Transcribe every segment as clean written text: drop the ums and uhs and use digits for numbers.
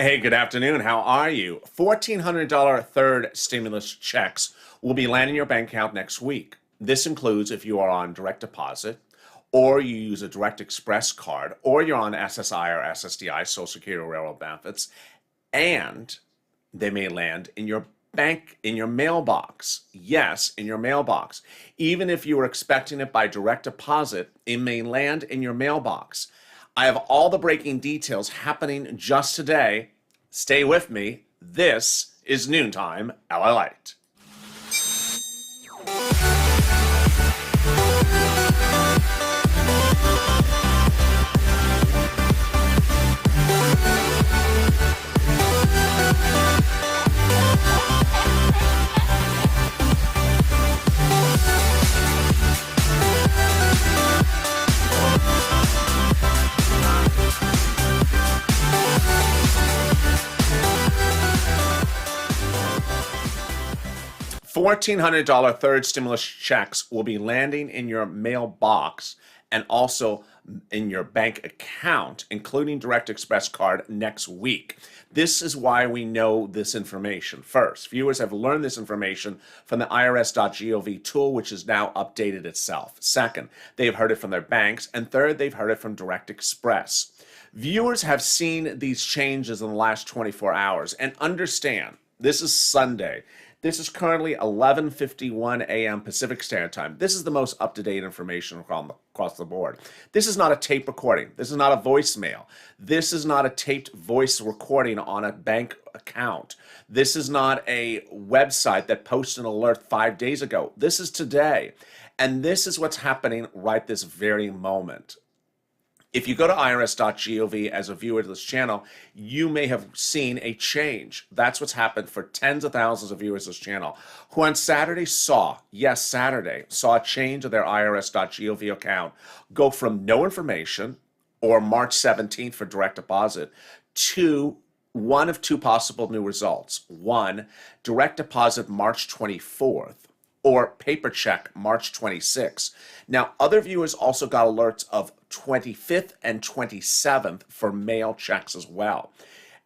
Hey, good afternoon. How are you? $1,400 third stimulus checks will be landing in your bank account next week. This includes if you are on direct deposit, or you use a direct express card, or you're on SSI or SSDI, Social Security or Railroad benefits, and they may land in your bank, in your mailbox. Yes, in your mailbox. Even if you were expecting it by direct deposit, it may land in your mailbox. I have all the breaking details happening just today. Stay with me. This is Noontime LALATE. $1,400 third stimulus checks will be landing in your mailbox and also in your bank account, including direct express card, next week. This is why we know this information. First, viewers have learned this information from the irs.gov tool, which is now updated itself. Second, they've heard it from their banks. And third, they've heard it from Direct Express. Viewers have seen these changes in the last 24 hours and understand this is Sunday. This is currently 11:51 a.m. Pacific Standard Time. This is the most up-to-date information across the board. This is not a tape recording. This is not a voicemail. This is not a taped voice recording on a bank account. This is not a website that posted an alert 5 days ago. This is today. And this is what's happening right this very moment. If you go to irs.gov as a viewer to this channel, you may have seen a change. That's what's happened for tens of thousands of viewers of this channel who on Saturday saw a change of their irs.gov account go from no information or March 17th for direct deposit to one of two possible new results. One, direct deposit March 24th. Or paper check March 26th. Now, other viewers also got alerts of 25th and 27th for mail checks as well.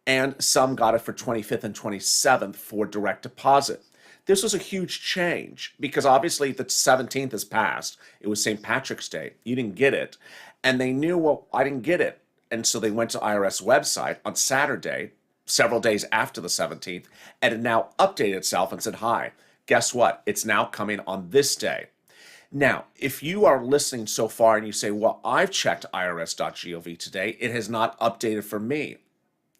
And some got it for 25th and 27th for direct deposit. This was a huge change because obviously the 17th has passed. It was St. Patrick's Day. You didn't get it. And they knew, well, I didn't get it. And so they went to IRS website on Saturday, several days after the 17th, and it now updated itself and said, hi. Guess what? It's now coming on this day. Now, if you are listening so far and you say, well, I've checked irs.gov today, it has not updated for me.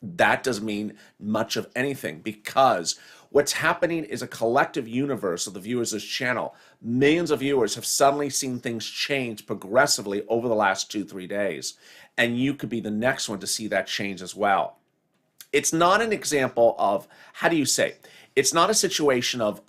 That doesn't mean much of anything because what's happening is a collective universe of the viewers of this channel. Millions of viewers have suddenly seen things change progressively over the last 2-3 days. And you could be the next one to see that change as well. It's not an example of, how do you say, it's not a situation of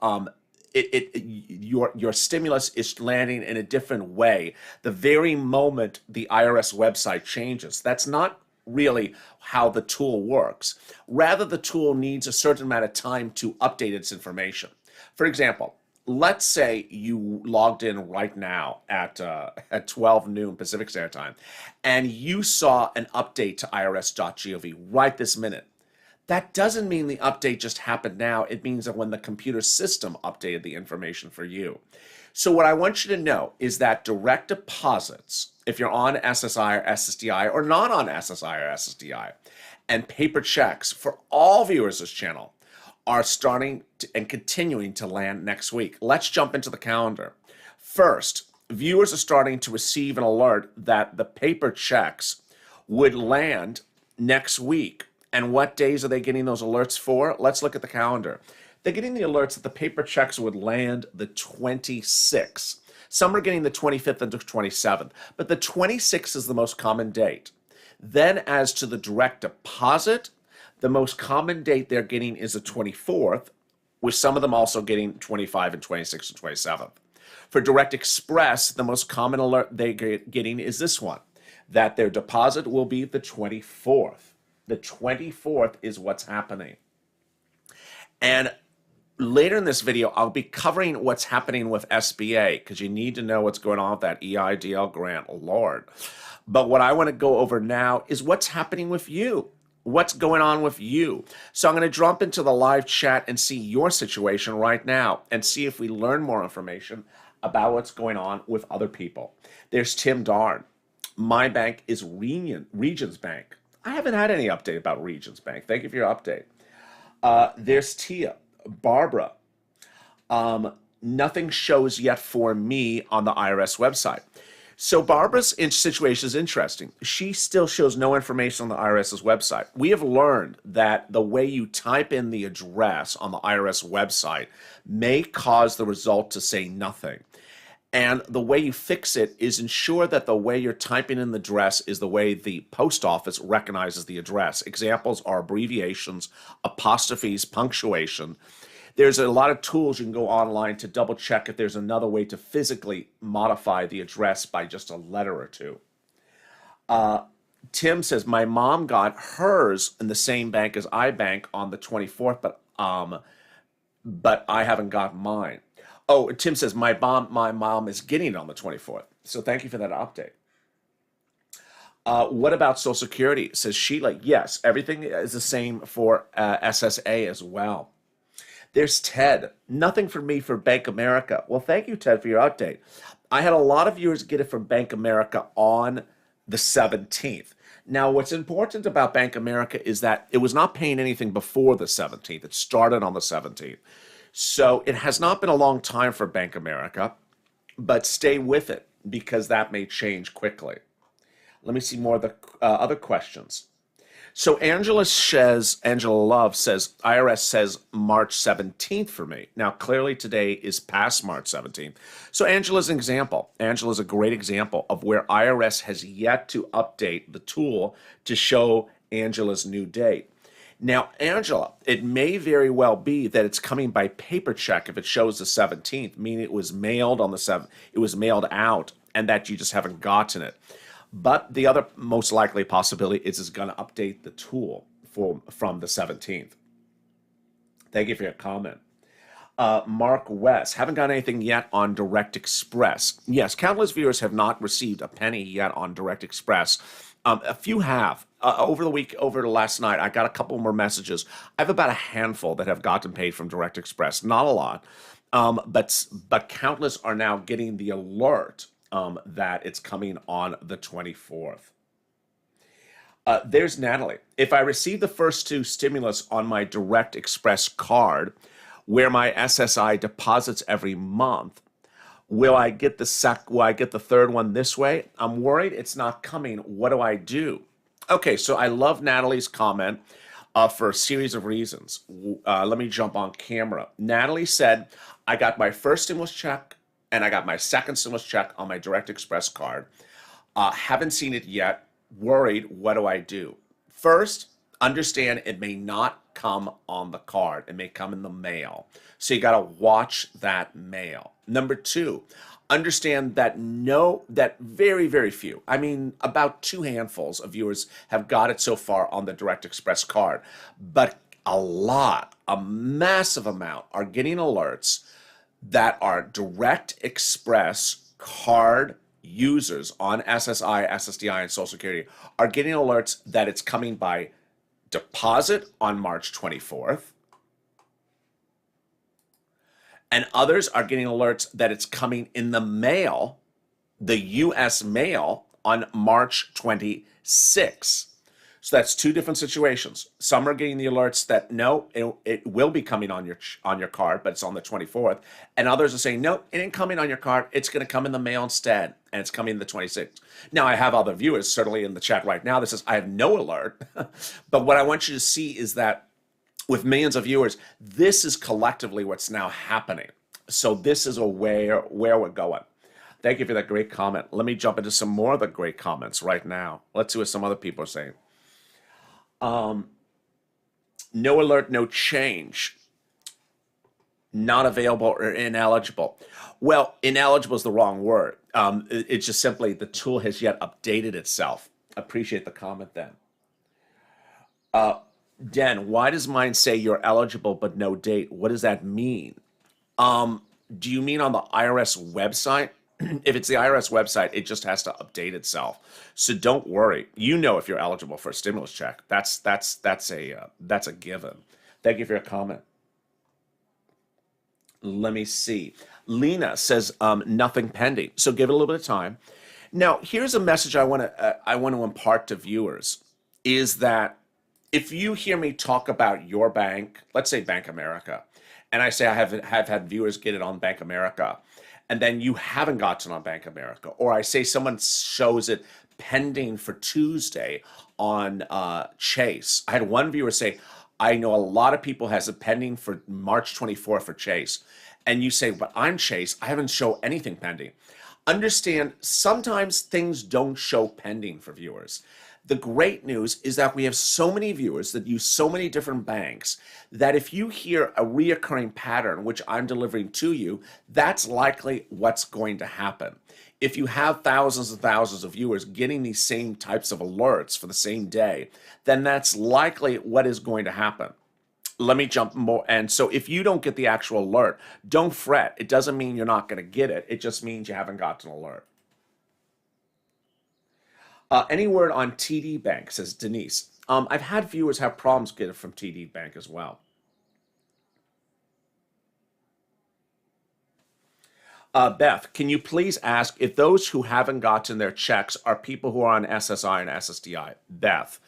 your stimulus is landing in a different way the very moment the IRS website changes. That's not really how the tool works. Rather, the tool needs a certain amount of time to update its information. For example, let's say you logged in right now at 12 noon Pacific Standard Time and you saw an update to irs.gov right this minute. That doesn't mean the update just happened now. It means that when the computer system updated the information for you. So what I want you to know is that direct deposits, if you're on SSI or SSDI or not on SSI or SSDI, and paper checks for all viewers of this channel are starting to, and continuing to land next week. Let's jump into the calendar. First, viewers are starting to receive an alert that the paper checks would land next week. And what days are they getting those alerts for? Let's look at the calendar. They're getting the alerts that the paper checks would land the 26th. Some are getting the 25th and the 27th, but the 26th is the most common date. Then as to the direct deposit, the most common date they're getting is the 24th, with some of them also getting 25 and 26 and 27th. For Direct Express, the most common alert they're getting is this one, that their deposit will be the 24th. The 24th is what's happening. And later in this video, I'll be covering what's happening with SBA because you need to know what's going on with that EIDL grant, Lord. But what I want to go over now is what's happening with you. What's going on with you? So I'm going to jump into the live chat and see your situation right now and see if we learn more information about what's going on with other people. There's Tim Darn. My bank is Regions Bank. I haven't had any update about Regions Bank. Thank you for your update. There's Tia. Barbara. Nothing shows yet for me on the IRS website. So Barbara's situation is interesting. She still shows no information on the IRS's website. We have learned that the way you type in the address on the IRS website may cause the result to say nothing. And the way you fix it is ensure that the way you're typing in the address is the way the post office recognizes the address. Examples are abbreviations, apostrophes, punctuation. There's a lot of tools you can go online to double check if there's another way to physically modify the address by just a letter or two. Tim says, my mom got hers in the same bank as I bank on the 24th, but I haven't got mine. Oh, Tim says, my mom is getting it on the 24th. So thank you for that update. What about Social Security? Says Sheila, yes, everything is the same for SSA as well. There's Ted. Nothing for me for Bank America. Well, thank you, Ted, for your update. I had a lot of viewers get it from Bank America on the 17th. Now, what's important about Bank America is that it was not paying anything before the 17th. It started on the 17th. So it has not been a long time for Bank America, but stay with it because that may change quickly. Let me see more of the other questions. So Angela Love says, IRS says March 17th for me. Now, clearly today is past March 17th. So Angela's an example. Angela's a great example of where IRS has yet to update the tool to show Angela's new date. Now, Angela, it may very well be that it's coming by paper check if it shows the 17th, meaning it was mailed on the 7th, it was mailed out, and that you just haven't gotten it. But the other most likely possibility is it's going to update the tool from the 17th. Thank you for your comment. Mark West, haven't got anything yet on Direct Express. Yes, countless viewers have not received a penny yet on Direct Express. A few have. Over the last night, I got a couple more messages. I have about a handful that have gotten paid from Direct Express. Not a lot, but countless are now getting the alert that it's coming on the 24th. There's Natalie. If I receive the first two stimulus on my Direct Express card, where my SSI deposits every month, will I get the third one this way? I'm worried it's not coming. What do I do? Okay, so I love Natalie's comment for a series of reasons. Let me jump on camera. Natalie said, I got my first stimulus check and I got my second stimulus check on my Direct Express card. Haven't seen it yet. Worried, what do I do? First, understand it may not come on the card. It may come in the mail. So you got to watch that mail. Number two, understand that very, very few, I mean, about 2 handfuls of viewers have got it so far on the Direct Express card. But a massive amount are getting alerts that are Direct Express card users on SSI, SSDI, and Social Security are getting alerts that it's coming by deposit on March 24th. And others are getting alerts that it's coming in the mail, the U.S. mail, on March 26th. So that's 2 different situations. Some are getting the alerts that no, it will be coming on your card, but it's on the 24th. And others are saying, no, it ain't coming on your card. It's going to come in the mail instead, and it's coming the 26th. Now, I have other viewers, certainly in the chat right now, that says, I have no alert. But what I want you to see is that with millions of viewers, this is collectively what's now happening. So this is where we're going. Thank you for that great comment. Let me jump into some more of the great comments right now. Let's see what some other people are saying. No alert, no change. Not available or ineligible. Well, ineligible is the wrong word. It's just simply the tool has yet updated itself. Appreciate the comment then. Den, why does mine say you're eligible but no date? What does that mean? Do you mean on the IRS website? If it's the IRS website, it just has to update itself. So don't worry. You know if you're eligible for a stimulus check. That's a given. Thank you for your comment. Let me see. Lena says nothing pending. So give it a little bit of time. Now, here's a message I want to impart to viewers is that if you hear me talk about your bank, let's say Bank America, and I say I have had viewers get it on Bank America, and then you haven't gotten on Bank America, or I say someone shows it pending for Tuesday on Chase. I had one viewer say, I know a lot of people has it pending for March 24th for Chase. And you say, but I'm Chase, I haven't shown anything pending. Understand, sometimes things don't show pending for viewers. The great news is that we have so many viewers that use so many different banks that if you hear a reoccurring pattern, which I'm delivering to you, that's likely what's going to happen. If you have thousands and thousands of viewers getting these same types of alerts for the same day, then that's likely what is going to happen. Let me jump more. And so if you don't get the actual alert, don't fret. It doesn't mean you're not going to get it. It just means you haven't gotten an alert. Any word on TD Bank, says Denise. I've had viewers have problems getting it from TD Bank as well. Beth, can you please ask if those who haven't gotten their checks are people who are on SSI and SSDI? Beth.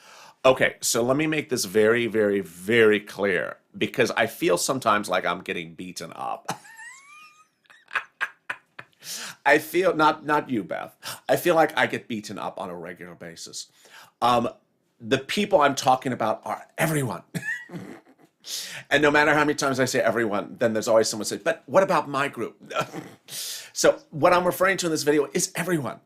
Okay, so let me make this very, very, very clear because I feel sometimes like I'm getting beaten up. I feel, not you, Beth. I feel like I get beaten up on a regular basis. The people I'm talking about are everyone. And no matter how many times I say everyone, then there's always someone say, but what about my group? So what I'm referring to in this video is everyone.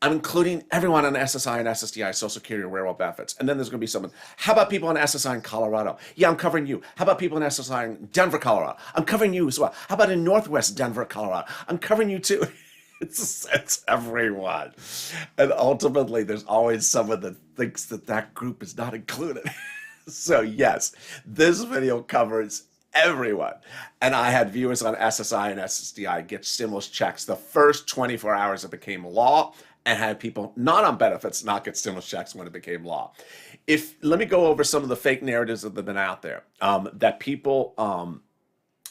I'm including everyone on SSI and SSDI, Social Security and Railroad benefits. And then there's going to be someone, how about people on SSI in Colorado? Yeah, I'm covering you. How about people in SSI in Denver, Colorado? I'm covering you as well. How about in Northwest Denver, Colorado? I'm covering you too. It's everyone. And ultimately, there's always someone that thinks that that group is not included. So yes, this video covers everyone. And I had viewers on SSI and SSDI get stimulus checks the first 24 hours it became law, and had people not on benefits not get stimulus checks when it became law. Let me go over some of the fake narratives that have been out there, that people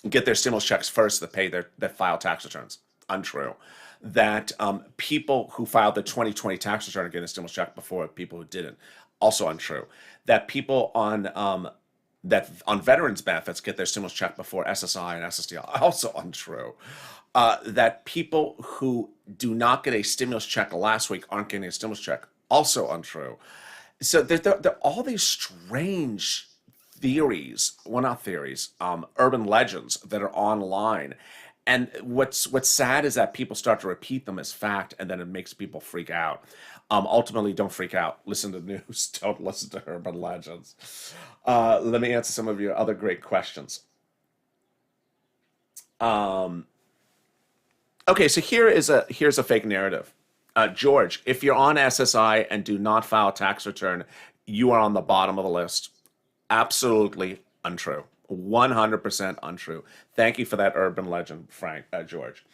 get their stimulus checks first that file tax returns. Untrue. That people who filed the 2020 tax return are getting a stimulus check before people who didn't. Also untrue. That people on veterans benefits get their stimulus check before SSI and SSDI. Also untrue. That people who do not get a stimulus check last week aren't getting a stimulus check. Also untrue. So there are all these strange theories, well, not theories, urban legends that are online. And what's sad is that people start to repeat them as fact, and then it makes people freak out. Ultimately, don't freak out. Listen to the news. Don't listen to urban legends. Let me answer some of your other great questions. Okay, so here's a fake narrative. George, if you're on SSI and do not file a tax return, you are on the bottom of the list. Absolutely untrue. 100% untrue. Thank you for that urban legend, Frank, George.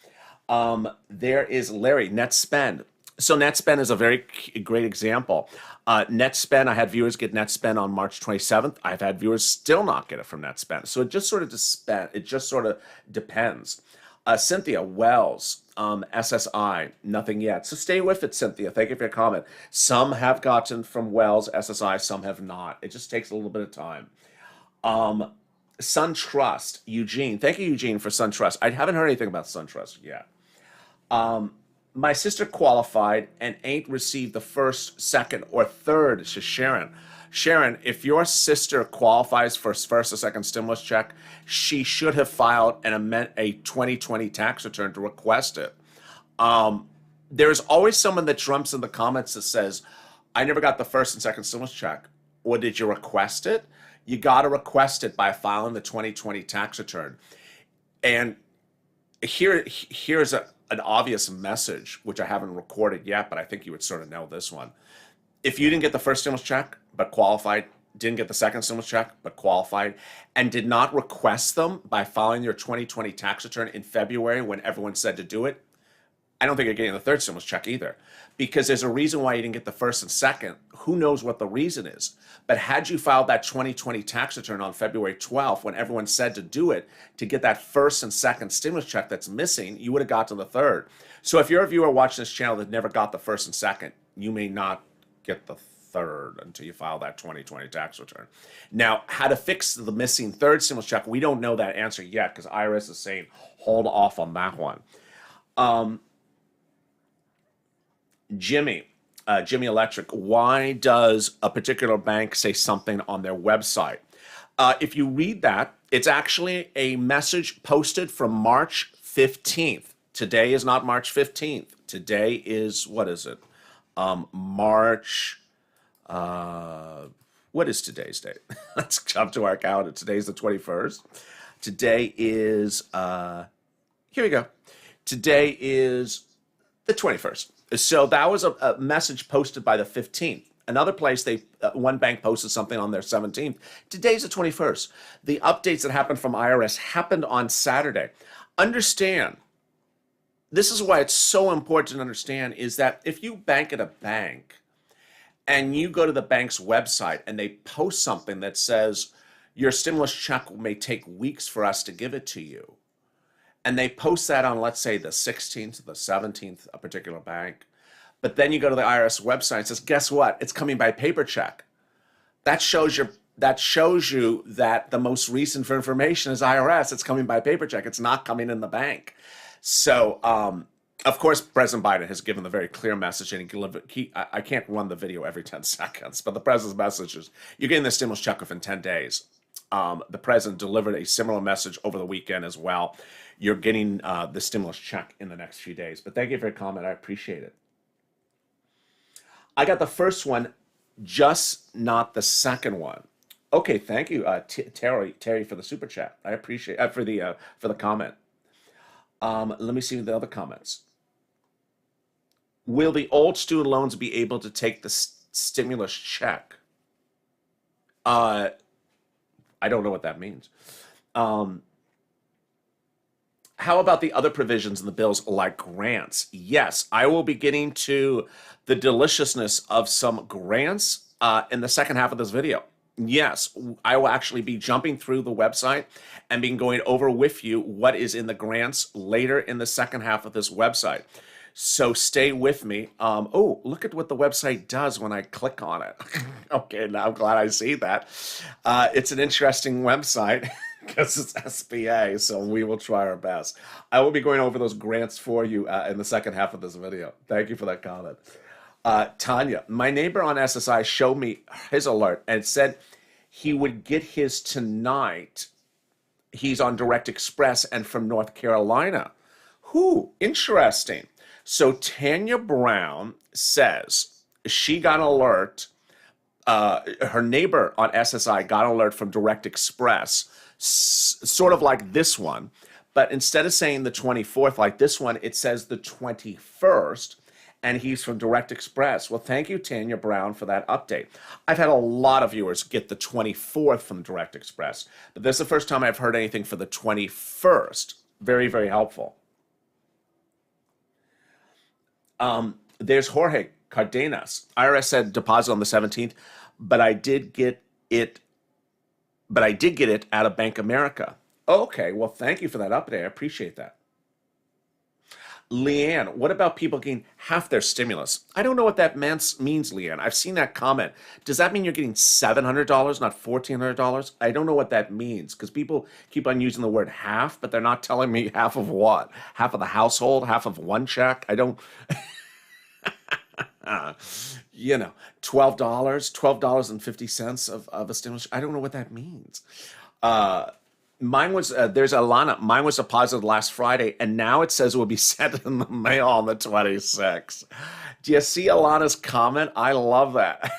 There is Larry, net spend. So net spend is a very great example. Net spend, I had viewers get net spend on March 27th. I've had viewers still not get it from net spend. So it just sort of depends. Cynthia Wells, SSI, nothing yet. So stay with it, Cynthia. Thank you for your comment. Some have gotten from Wells, SSI, some have not. It just takes a little bit of time. SunTrust, Eugene. Thank you, Eugene, for SunTrust. I haven't heard anything about SunTrust yet. My sister qualified and ain't received the first, second, or third. Says Sharon. Sharon, if your sister qualifies for first or second stimulus check, she should have filed a 2020 tax return to request it. There's always someone that jumps in the comments that says, I never got the first and second stimulus check. Or did you request it? You got to request it by filing the 2020 tax return. And here's an obvious message, which I haven't recorded yet, but I think you would sort of know this one. If you didn't get the first stimulus check, but qualified, didn't get the second stimulus check, but qualified, and did not request them by filing your 2020 tax return in February when everyone said to do it, I don't think you're getting the third stimulus check either, because there's a reason why you didn't get the first and second. Who knows what the reason is? But had you filed that 2020 tax return on February 12th, when everyone said to do it, to get that first and second stimulus check that's missing, you would have got to the third. So if you're a viewer watching this channel that never got the first and second, you may not get the third until you file that 2020 tax return. Now, how to fix the missing third stimulus check, we don't know that answer yet, because IRS is saying hold off on that one. Jimmy Electric, why does a particular bank say something on their website? If you read that, it's actually a message posted from March 15th. Today is not March 15th. Today is, what is it? March, what is today's date? Let's jump to our calendar. Today's the 21st. Today is, here we go. Today is the 21st. So that was a message posted by the 15th. Another place, one bank posted something on their 17th. Today's the 21st. The updates that happened from IRS happened on Saturday. Understand, this is why it's so important to understand, is that if you bank at a bank and you go to the bank's website and they post something that says your stimulus check may take weeks for us to give it to you, and they post that on, let's say, the 16th, the 17th, a particular bank. But then you go to the IRS website and says, guess what? It's coming by paper check. That shows you that the most recent information is IRS. It's coming by paper check. It's not coming in the bank. So, of course, President Biden has given the very clear message, and I can't run the video every 10 seconds, but the president's message is, you're getting the stimulus check within 10 days. The president delivered a similar message over the weekend as well. You're getting the stimulus check in the next few days. But thank you for your comment. I appreciate it. I got the first one, just not the second one. Okay, thank you, Terry, for the super chat. I appreciate for the comment. Let me see the other comments. Will the old student loans be able to take the stimulus check? I don't know what that means. How about the other provisions in the bills, like grants? Yes, I will be getting to the deliciousness of some grants in the second half of this video. Yes, I will actually be jumping through the website and being going over with you what is in the grants later in the second half of this website. So stay with me. Oh, look at what the website does when I click on it. Okay, now I'm glad I see that. It's an interesting website because it's SBA, so we will try our best. I will be going over those grants for you in the second half of this video. Thank you for that comment. Tanya, my neighbor on SSI showed me his alert and said he would get his tonight. He's on Direct Express and from North Carolina. Interesting. So Tanya Brown says she got an alert. Her neighbor on SSI got an alert from Direct Express, sort of like this one. But instead of saying the 24th like this one, it says the 21st. And he's from Direct Express. Well, thank you, Tanya Brown, for that update. I've had a lot of viewers get the 24th from Direct Express, but this is the first time I've heard anything for the 21st. Very, very helpful. There's Jorge Cardenas. IRS said deposit on the 17th, but I did get it out of Bank America. Okay, well, thank you for that update. I appreciate that. Leanne, what about people getting half their stimulus? I don't know what that means, Leanne. I've seen that comment. Does that mean you're getting $700, not $1,400? I don't know what that means, because people keep on using the word half, but they're not telling me half of what? Half of the household? Half of one check? I don't... You know, $12.50 of a stimulus. I don't know what that means. Mine was, there's Alana, mine was deposited last Friday, and now it says it will be sent in the mail on the 26th. Do you see Alana's comment? I love that.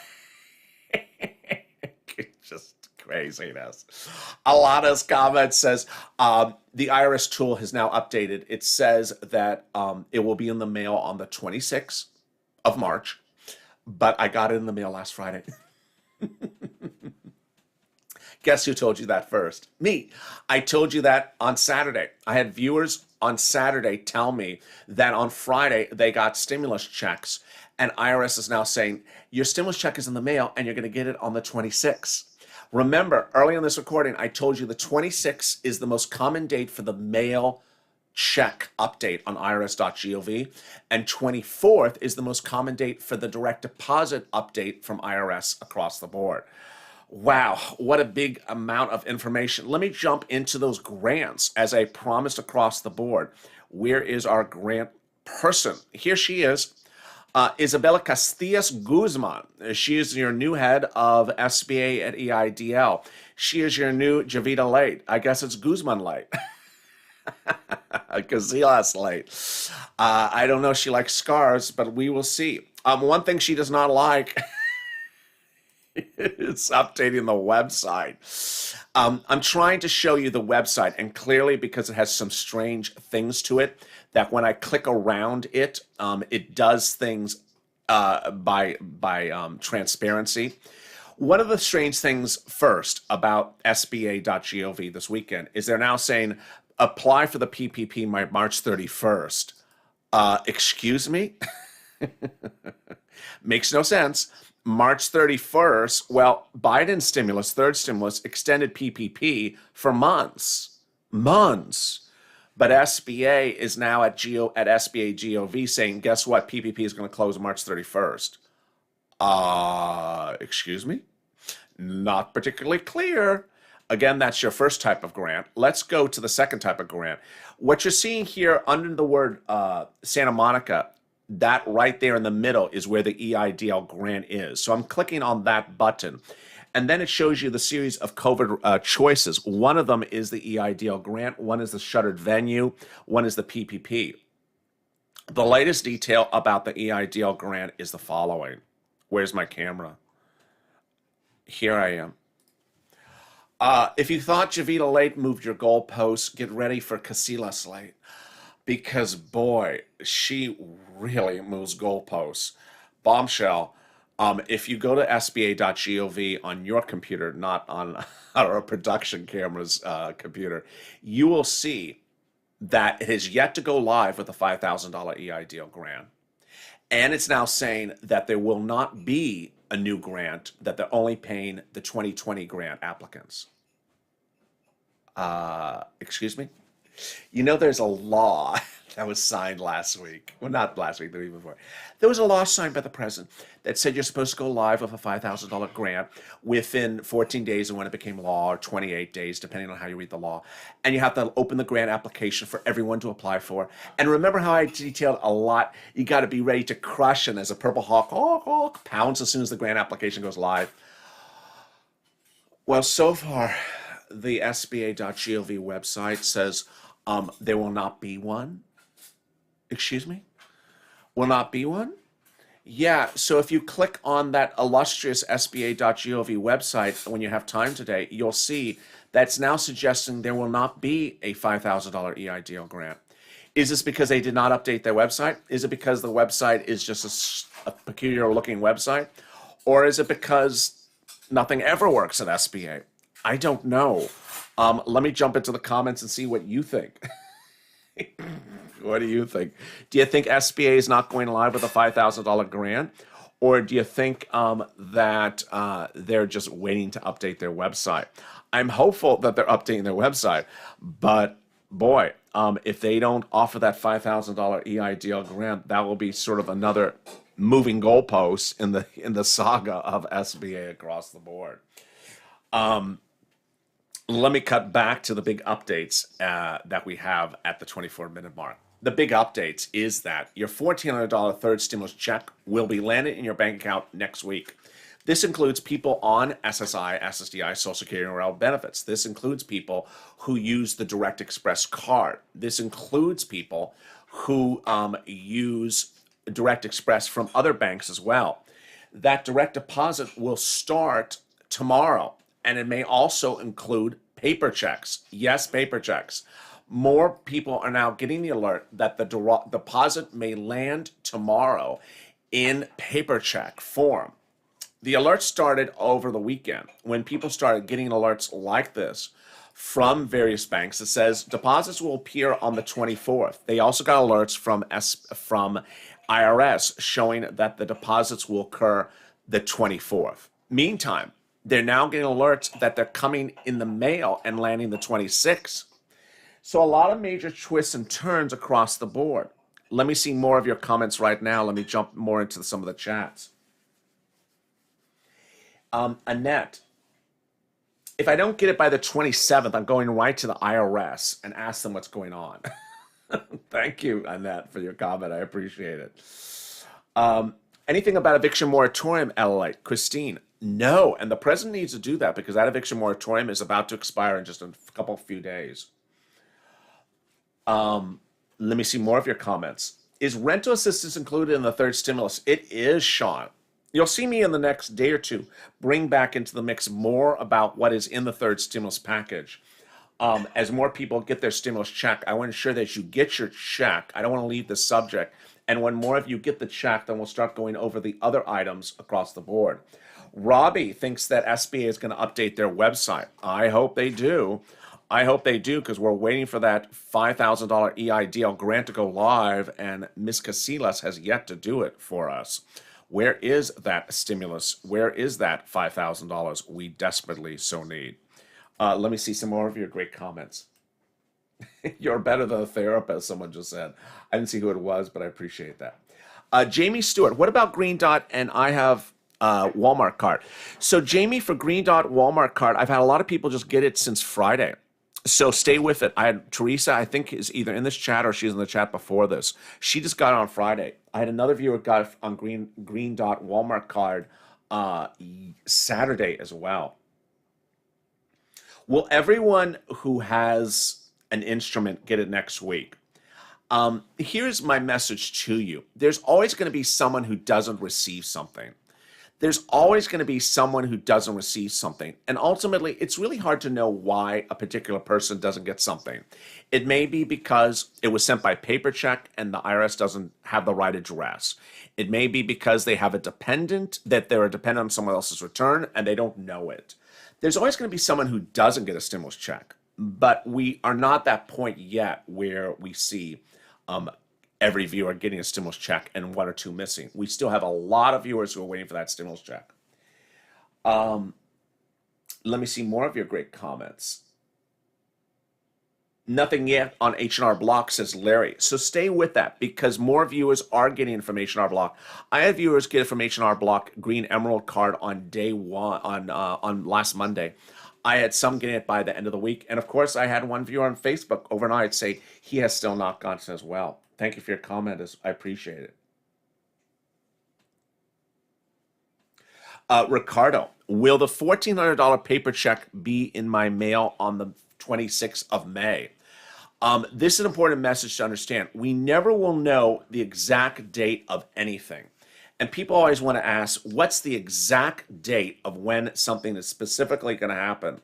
Just craziness. Alana's comment says, the IRS tool has now updated. It says that it will be in the mail on the 26th of March, but I got it in the mail last Friday. Guess who told you that first? Me. I told you that on Saturday. I had viewers on Saturday tell me that on Friday they got stimulus checks, and IRS is now saying your stimulus check is in the mail and you're going to get it on the 26th. Remember, early in this recording, I told you the 26th is the most common date for the mail check update on irs.gov, and 24th is the most common date for the direct deposit update from IRS across the board. Wow, what a big amount of information. Let me jump into those grants as I promised across the board. Where is our grant person? Here she is. Isabella Castillas Guzman. She is your new head of SBA at EIDL. She is your new Javita Late. I guess it's Guzman Late. Casillas Late. I don't know if she likes scars, but we will see. One thing she does not like is updating the website. I'm trying to show you the website, and clearly because it has some strange things to it, that when I click around it, it does things by transparency. One of the strange things first about SBA.gov this weekend is they're now saying apply for the PPP by March 31st. Excuse me? Makes no sense. March 31st, well, Biden's stimulus, third stimulus, extended PPP for months. Months. But SBA is now at SBA GOV saying, guess what? PPP is going to close March 31st. Excuse me? Not particularly clear. Again, that's your first type of grant. Let's go to the second type of grant. What you're seeing here under the word Santa Monica, that right there in the middle is where the EIDL grant is. So I'm clicking on that button. And then it shows you the series of COVID choices. One of them is the EIDL grant. One is the shuttered venue. One is the PPP. The latest detail about the EIDL grant is the following. Where's my camera? Here I am. If you thought Javita Late moved your goalposts, get ready for Casillas Late. Because, boy, she really moves goalposts. Bombshell. If you go to sba.gov on your computer, not on our production camera's computer, you will see that it has yet to go live with the $5,000 EIDL grant. And it's now saying that there will not be a new grant, that they're only paying the 2020 grant applicants. Excuse me? You know, there's a law that was signed last week. Well, not last week, the week before. There was a law signed by the president that said you're supposed to go live with a $5,000 grant within 14 days of when it became law, or 28 days, depending on how you read the law. And you have to open the grant application for everyone to apply for. And remember how I detailed a lot? You got to be ready to crush, and as a purple hawk, pounds as soon as the grant application goes live. Well, so far, the SBA.gov website says there will not be one. Excuse me? Will not be one? Yeah, so if you click on that illustrious SBA.gov website when you have time today, you'll see that's now suggesting there will not be a $5,000 EIDL grant. Is this because they did not update their website? Is it because the website is just a peculiar looking website? Or is it because nothing ever works at SBA? I don't know. Let me jump into the comments and see what you think. What do you think? Do you think SBA is not going live with a $5,000 grant? Or do you think that they're just waiting to update their website? I'm hopeful that they're updating their website, but boy, if they don't offer that $5,000 EIDL grant, that will be sort of another moving goalpost in the saga of SBA across the board. Let me cut back to the big updates that we have at the 24-minute mark. The big updates is that your $1,400 third stimulus check will be landed in your bank account next week. This includes people on SSI, SSDI, Social Security, and Rural benefits. This includes people who use the Direct Express card. This includes people who use Direct Express from other banks as well. That direct deposit will start tomorrow, and it may also include paper checks. Yes, paper checks. More people are now getting the alert that the deposit may land tomorrow in paper check form. The alert started over the weekend when people started getting alerts like this from various banks. It says deposits will appear on the 24th. They also got alerts from IRS showing that the deposits will occur the 24th. Meantime, they're now getting alerts that they're coming in the mail and landing the 26th. So a lot of major twists and turns across the board. Let me see more of your comments right now. Let me jump more into some of the chats. Annette, if I don't get it by the 27th, I'm going right to the IRS and ask them what's going on. Thank you, Annette, for your comment. I appreciate it. Anything about eviction moratorium, LALATE? Christine, no. And the president needs to do that because that eviction moratorium is about to expire in just a few days. Let me see more of your comments. Is rental assistance included in the third stimulus? It is, Sean. You'll see me in the next day or two bring back into the mix more about what is in the third stimulus package. As more people get their stimulus check, I want to ensure that you get your check. I don't want to leave the subject. And when more of you get the check, then we'll start going over the other items across the board. Robbie thinks that SBA is going to update their website. I hope they do. I hope they do, because we're waiting for that $5,000 EIDL grant to go live, and Ms. Casillas has yet to do it for us. Where is that stimulus? Where is that $5,000 we desperately so need? Let me see some more of your great comments. You're better than a therapist, someone just said. I didn't see who it was, but I appreciate that. Jamie Stewart, what about Green Dot and I have Walmart card? So Jamie, for Green Dot Walmart card, I've had a lot of people just get it since Friday. So stay with it. I had Teresa, I think, is either in this chat or she's in the chat before this. She just got it on Friday. I had another viewer got it on Green Dot Walmart card Saturday as well. Will everyone who has an instrument get it next week? Here's my message to you. There's always going to be someone who doesn't receive something. There's always going to be someone who doesn't receive something. And ultimately, it's really hard to know why a particular person doesn't get something. It may be because it was sent by paper check and the IRS doesn't have the right address. It may be because they have a dependent, that they're a dependent on someone else's return and they don't know it. There's always going to be someone who doesn't get a stimulus check. But we are not at that point yet where we see every viewer getting a stimulus check and one or two missing. We still have a lot of viewers who are waiting for that stimulus check. Let me see more of your great comments. Nothing yet on H&R Block, says Larry. So stay with that because more viewers are getting it from H&R Block. I had viewers get it from H&R Block Green Emerald card on day one, on last Monday. I had some getting it by the end of the week. And of course, I had one viewer on Facebook overnight say he has still not gotten it as well. Thank you for your comment. I appreciate it. Ricardo, will the $1,400 paper check be in my mail on the 26th of May? This is an important message to understand. We never will know the exact date of anything. And people always want to ask, what's the exact date of when something is specifically going to happen?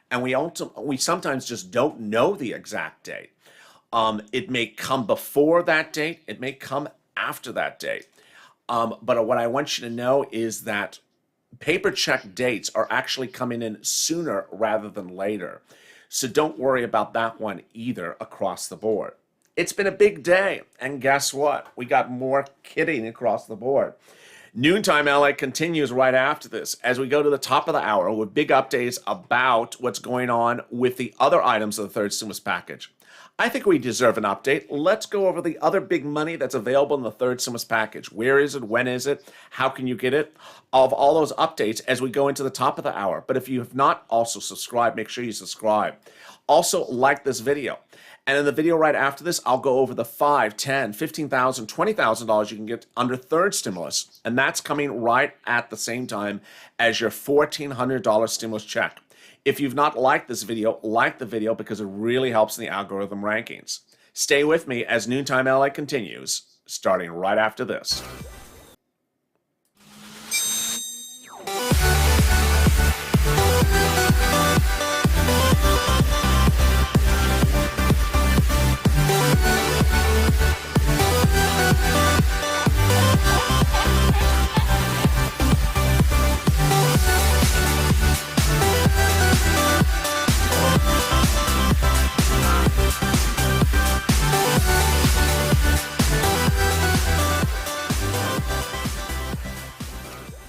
And we sometimes just don't know the exact date. It may come before that date. It may come after that date. But what I want you to know is that paper check dates are actually coming in sooner rather than later. So don't worry about that one either across the board. It's been a big day. And guess what? We got more kidding across the board. Noontime LA continues right after this as we go to the top of the hour with big updates about what's going on with the other items of the third stimulus package. I think we deserve an update. Let's go over the other big money that's available in the third stimulus package. Where is it? When is it? How can you get it? Of all those updates as we go into the top of the hour. But if you have not also subscribed, make sure you subscribe. Also, like this video. And in the video right after this, I'll go over the $5,000, $10,000, $15,000, $20,000 you can get under third stimulus. And that's coming right at the same time as your $1,400 stimulus check. If you've not liked this video, like the video because it really helps in the algorithm rankings. Stay with me as Noontime LA continues, starting right after this.